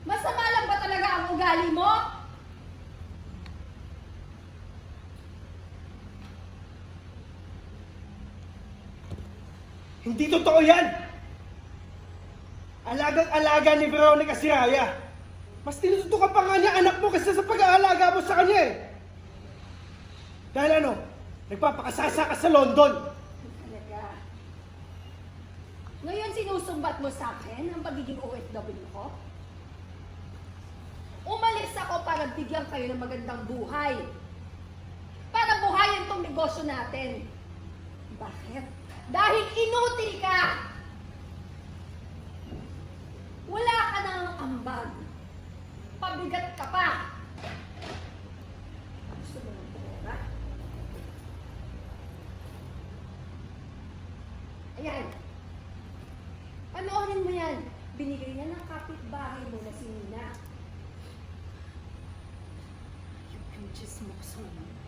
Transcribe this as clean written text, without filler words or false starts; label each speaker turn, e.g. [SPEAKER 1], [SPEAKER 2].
[SPEAKER 1] Masama lang ba talaga ang ugali mo?
[SPEAKER 2] Hindi totoo yan! Alagang-alaga ni Veronica si Raya. Mas tinututukan pa nga niya anak mo kaysa sa pag-aalaga mo sa kanya eh. Dahil ano, nagpapakasasa ka sa London.
[SPEAKER 1] Talaga. Ngayon sinusumbat mo sa akin ang pagiging OFW ko? Umalis ako para bigyan kayo ng magandang buhay. Para buhayin tong negosyo natin. Bakit? Dahil inutil ka! Wala ka nang ambag. Pabigat ka pa. Gusto mo ng pera? Ayan. Panoorin mo yan. Binigay niya ng kapitbahay mo na si Nina. Yung chismoso mo.